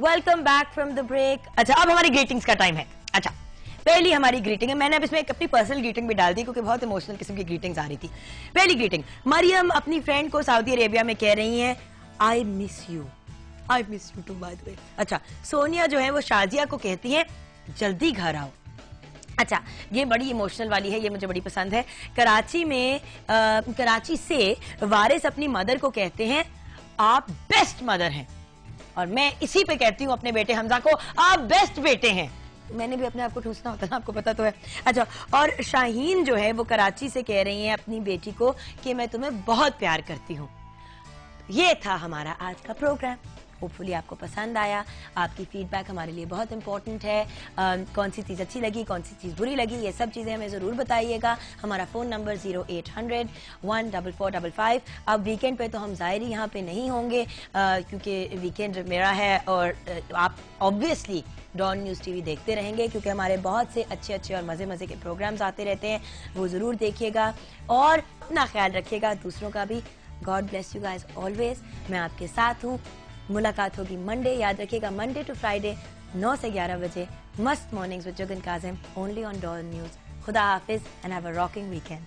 Welcome back from the break. अच्छा, अब हमारी ग्रीटिंग्स का टाइम है। अच्छा, पहली हमारी ग्रीटिंग है, मैंने अब इसमें अपनी पर्सनल ग्रीटिंग भी डाल दी क्योंकि बहुत इमोशनल किस्म की ग्रीटिंग्स आ रही थी। पहली ग्रीटिंग, मरियम अपनी फ्रेंड को सऊदी अरेबिया में कह रही हैं I miss you too by the way. अच्छा, सोनिया जो है वो शाजिया को कहती है जल्दी घर आओ। अच्छा, ये बड़ी इमोशनल वाली है, ये मुझे बड़ी पसंद है। कराची से वारिस अपनी मदर को कहते हैं आप बेस्ट मदर हैं, और मैं इसी पे कहती हूँ अपने बेटे हमजा को आप बेस्ट बेटे हैं। मैंने भी अपने आप को ठूसना होता है, आपको पता तो है। अच्छा, और शाहीन जो है वो कराची से कह रही हैं अपनी बेटी को कि मैं तुम्हें बहुत प्यार करती हूँ। ये था हमारा आज का प्रोग्राम। होपफुली आपको पसंद आया। आपकी फीडबैक हमारे लिए बहुत इंपॉर्टेंट है। कौन सी चीज़ अच्छी लगी, कौन सी चीज़ बुरी लगी, ये सब चीज़ें हमें ज़रूर बताइएगा। हमारा फ़ोन नंबर 0800-14455। अब वीकेंड पे तो हम ज़ाहिरी यहाँ पे नहीं होंगे क्योंकि वीकेंड मेरा है, और आप ऑब्वियसली डॉन न्यूज़ टीवी देखते रहेंगे क्योंकि हमारे बहुत से अच्छे अच्छे और मज़े मज़े के प्रोग्राम्स आते रहते हैं, वो ज़रूर देखिएगा और अपना ख्याल रखिएगा, दूसरों का भी। God bless you guys always. मैं आपके साथ हूँ। मुलाकात होगी मंडे, याद रखिएगा, मंडे टू फ्राइडे 9 से 11 बजे मस्त mornings with Jugan Kazim, only on Dawn news. खुदा हाफिज and have a rocking weekend.